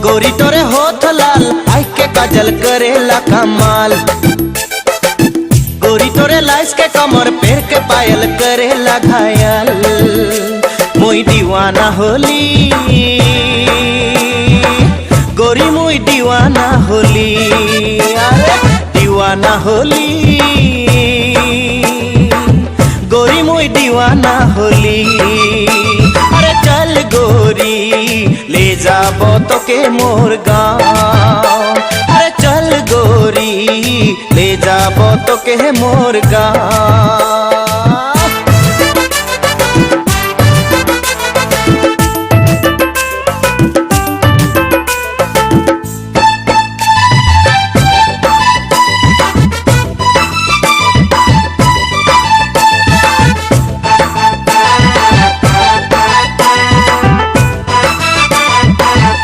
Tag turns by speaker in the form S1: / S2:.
S1: गोरी तोरे होठ लाल आई के काजल करेला कमाल। गोरी तोरे लाइस के कमर पैर के पायल करेला घायल। मुई दीवाना होली गोरी मुई दीवाना होली। अरे दीवाना होली गोरी मुई दीवाना होली। अरे चल गोरी ले जाबो तो के मोर गाँव। अरे चल गोरी ले जाबो तो के मोर गाँव।